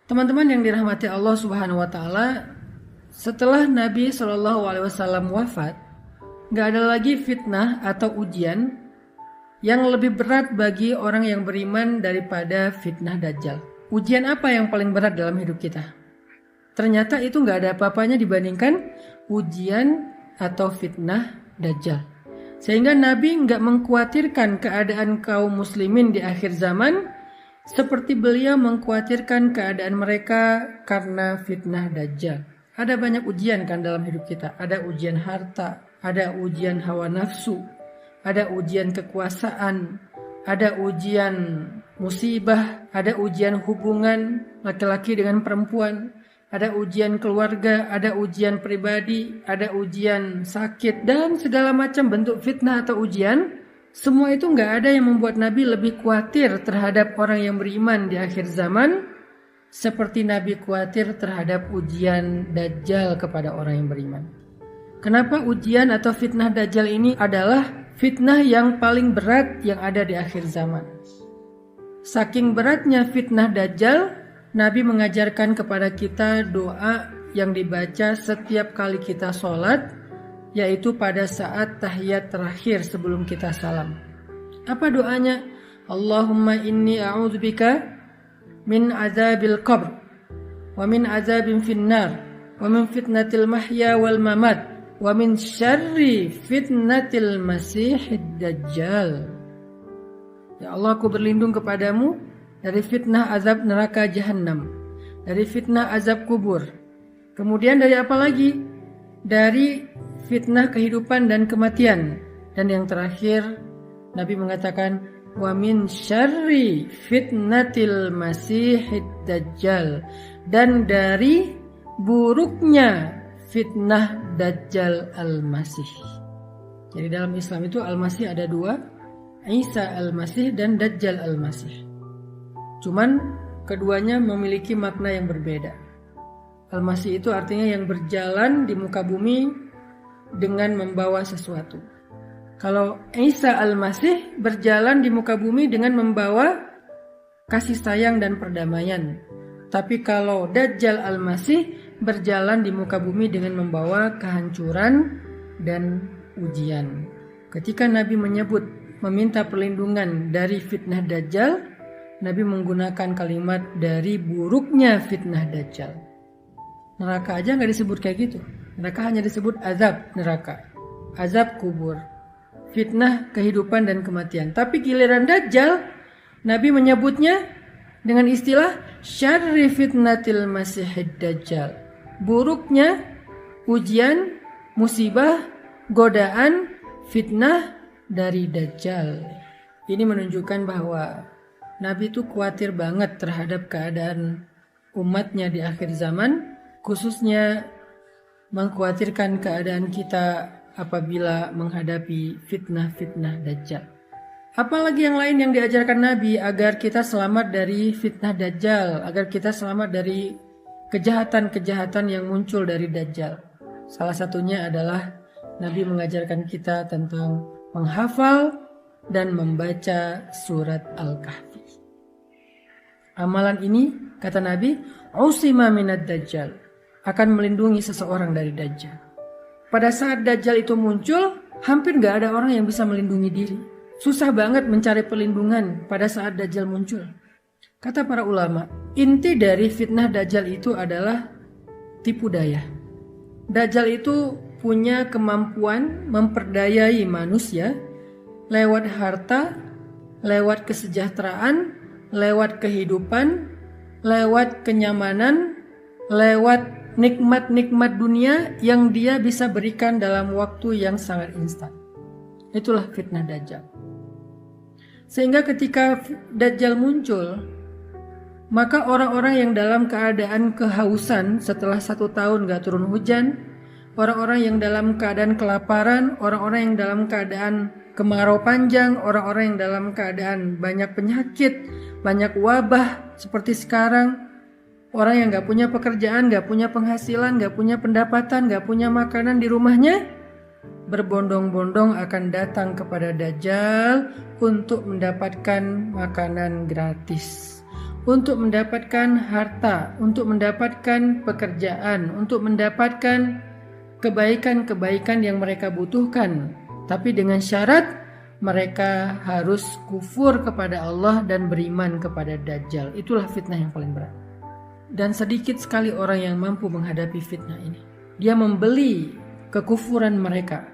Teman-teman yang dirahmati Allah Subhanahu wa taala, setelah Nabi SAW wafat, gak ada lagi fitnah atau ujian yang lebih berat bagi orang yang beriman daripada fitnah Dajjal. Ujian apa yang paling berat dalam hidup kita? Ternyata itu gak ada apa-apanya dibandingkan ujian atau fitnah Dajjal. Sehingga Nabi gak mengkhawatirkan keadaan kaum muslimin di akhir zaman seperti beliau mengkhawatirkan keadaan mereka karena fitnah Dajjal. Ada banyak ujian kan dalam hidup kita. Ada ujian harta, ada ujian hawa nafsu, ada ujian kekuasaan, ada ujian musibah, ada ujian hubungan laki-laki dengan perempuan, ada ujian keluarga, ada ujian pribadi, ada ujian sakit, dan segala macam bentuk fitnah atau ujian. Semua itu gak ada yang membuat Nabi lebih khawatir terhadap orang yang beriman di akhir zaman seperti Nabi khawatir terhadap ujian Dajjal kepada orang yang beriman. Kenapa ujian atau fitnah Dajjal ini adalah fitnah yang paling berat yang ada di akhir zaman? Saking beratnya fitnah Dajjal, Nabi mengajarkan kepada kita doa yang dibaca setiap kali kita sholat, yaitu pada saat tahiyat terakhir sebelum kita salam. Apa doanya? Allahumma inni a'udzubika min azabil qabr wa min azabin finnar wa min fitnatil mahya wal mamat wa min syarri fitnatil masihid dajjal. Ya Allah, aku berlindung kepadamu dari fitnah azab neraka jahanam, dari fitnah azab kubur. Kemudian dari apa lagi? Dari fitnah kehidupan dan kematian. Dan yang terakhir, Nabi mengatakan, wa min syarri fitnatil masihid dajjal, dan dari buruknya fitnah Dajjal al-Masih. Jadi dalam Islam itu al-Masih ada dua, Isa al-Masih dan Dajjal al-Masih. Cuman keduanya memiliki makna yang berbeda. Al-Masih itu artinya yang berjalan di muka bumi dengan membawa sesuatu. Kalau Isa al-Masih berjalan di muka bumi dengan membawa kasih sayang dan perdamaian. Tapi kalau Dajjal al-Masih berjalan di muka bumi dengan membawa kehancuran dan ujian. Ketika Nabi meminta perlindungan dari fitnah Dajjal, Nabi menggunakan kalimat dari buruknya fitnah Dajjal. Neraka aja gak disebut kayak gitu. Neraka hanya disebut azab neraka, azab kubur, fitnah kehidupan dan kematian. Tapi giliran Dajjal, Nabi menyebutnya dengan istilah syarri fitnatil masihid dajjal. Buruknya ujian, musibah, godaan, fitnah dari Dajjal. Ini menunjukkan bahwa Nabi itu khawatir banget terhadap keadaan umatnya di akhir zaman, khususnya mengkhawatirkan keadaan kita apabila menghadapi fitnah-fitnah Dajjal. Apalagi yang lain yang diajarkan Nabi agar kita selamat dari fitnah Dajjal, agar kita selamat dari kejahatan-kejahatan yang muncul dari Dajjal. Salah satunya adalah Nabi mengajarkan kita tentang menghafal dan membaca surat Al-Kahfi. Amalan ini, kata Nabi, usima minad Dajjal, akan melindungi seseorang dari Dajjal. Pada saat Dajjal itu muncul, hampir gak ada orang yang bisa melindungi diri. Susah banget mencari perlindungan pada saat Dajjal muncul. Kata para ulama, inti dari fitnah Dajjal itu adalah tipu daya. Dajjal itu punya kemampuan memperdayai manusia lewat harta, lewat kesejahteraan, lewat kehidupan, lewat kenyamanan, lewat nikmat-nikmat dunia yang dia bisa berikan dalam waktu yang sangat instan. Itulah fitnah Dajjal. Sehingga ketika Dajjal muncul, maka orang-orang yang dalam keadaan kehausan setelah 1 tahun gak turun hujan, orang-orang yang dalam keadaan kelaparan, orang-orang yang dalam keadaan kemarau panjang, orang-orang yang dalam keadaan banyak penyakit, banyak wabah seperti sekarang, orang yang gak punya pekerjaan, gak punya penghasilan, gak punya pendapatan, gak punya makanan di rumahnya, berbondong-bondong akan datang kepada Dajjal untuk mendapatkan makanan gratis, untuk mendapatkan harta, untuk mendapatkan pekerjaan, untuk mendapatkan kebaikan-kebaikan yang mereka butuhkan. Tapi dengan syarat mereka harus kufur kepada Allah dan beriman kepada Dajjal. Itulah fitnah yang paling berat. Dan sedikit sekali orang yang mampu menghadapi fitnah ini. Dia membeli kekufuran mereka.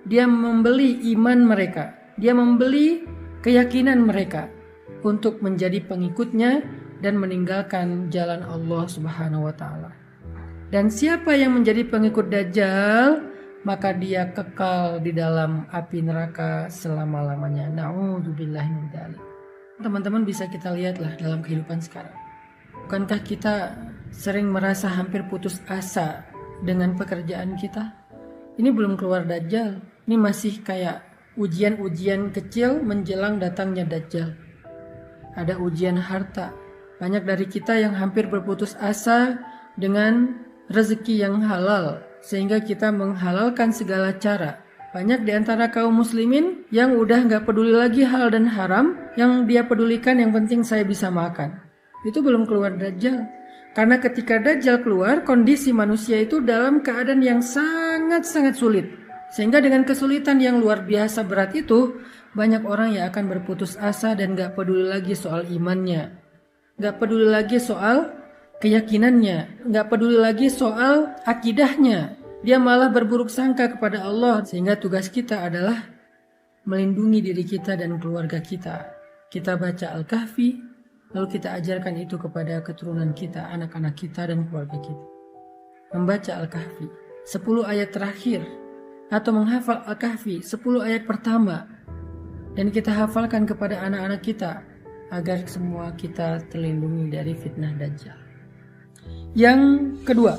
Dia membeli iman mereka. Dia membeli keyakinan mereka untuk menjadi pengikutnya dan meninggalkan jalan Allah Subhanahu wa taala. Dan siapa yang menjadi pengikut Dajjal, maka dia kekal di dalam api neraka selama-lamanya. Na'udzubillahi min dzalik. Teman-teman, bisa kita lihatlah dalam kehidupan sekarang. Bukankah kita sering merasa hampir putus asa dengan pekerjaan kita? Ini belum keluar Dajjal. Ini masih kayak ujian-ujian kecil menjelang datangnya Dajjal. Ada ujian harta. Banyak dari kita yang hampir berputus asa dengan rezeki yang halal, sehingga kita menghalalkan segala cara. Banyak di antara kaum muslimin yang udah gak peduli lagi halal dan haram, yang dia pedulikan yang penting saya bisa makan. Itu belum keluar Dajjal. Karena ketika Dajjal keluar, kondisi manusia itu dalam keadaan yang sangat-sangat sulit. Sehingga dengan kesulitan yang luar biasa berat itu, banyak orang yang akan berputus asa dan gak peduli lagi soal imannya. Gak peduli lagi soal keyakinannya. Gak peduli lagi soal akidahnya. Dia malah berburuk sangka kepada Allah. Sehingga tugas kita adalah melindungi diri kita dan keluarga kita. Kita baca Al-Kahfi, lalu kita ajarkan itu kepada keturunan kita, anak-anak kita dan keluarga kita. Membaca Al-Kahfi 10 ayat terakhir, atau menghafal Al-Kahfi 10 ayat pertama, dan kita hafalkan kepada anak-anak kita agar semua kita terlindungi dari fitnah Dajjal. Yang kedua,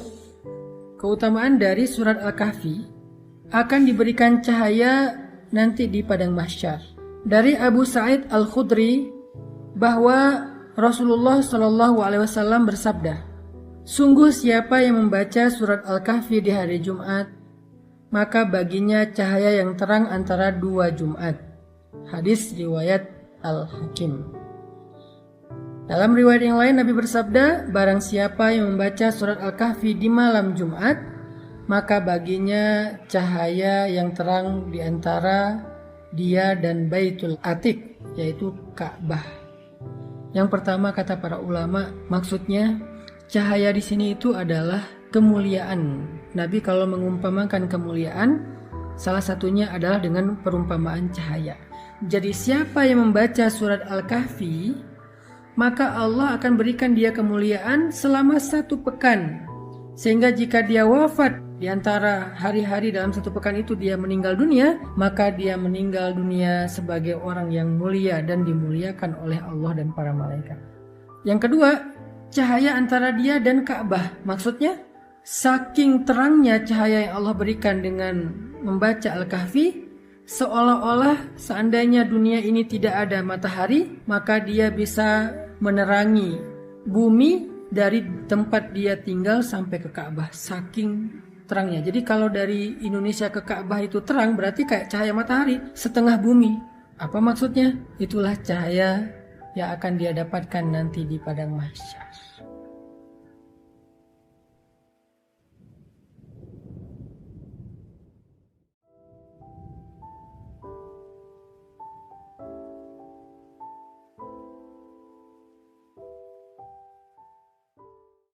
keutamaan dari surat Al-Kahfi akan diberikan cahaya nanti di padang mahsyar. Dari Abu Sa'id Al-Khudri bahwa Rasulullah SAW bersabda, "Sungguh siapa yang membaca surat Al-Kahfi di hari Jumat, maka baginya cahaya yang terang antara 2 Jumat." Hadis riwayat Al-Hakim. Dalam riwayat yang lain Nabi bersabda, "Barang siapa yang membaca surat Al-Kahfi di malam Jumat, maka baginya cahaya yang terang di antara dia dan Baitul Atiq, yaitu Ka'bah." Yang pertama, kata para ulama, maksudnya cahaya di sini itu adalah kemuliaan. Nabi kalau mengumpamakan kemuliaan, salah satunya adalah dengan perumpamaan cahaya. Jadi siapa yang membaca surat Al-Kahfi, maka Allah akan berikan dia kemuliaan selama 1 pekan. Sehingga jika dia wafat di antara hari-hari dalam 1 pekan itu dia meninggal dunia, maka dia meninggal dunia sebagai orang yang mulia dan dimuliakan oleh Allah dan para malaikat. Yang kedua, cahaya antara dia dan Ka'bah. Maksudnya, saking terangnya cahaya yang Allah berikan dengan membaca Al-Kahfi, seolah-olah seandainya dunia ini tidak ada matahari, maka dia bisa menerangi bumi dari tempat dia tinggal sampai ke Ka'bah, saking terangnya. Jadi kalau dari Indonesia ke Ka'bah itu terang, berarti kayak cahaya matahari setengah bumi. Apa maksudnya? Itulah cahaya yang akan dia dapatkan nanti di padang mahsyar.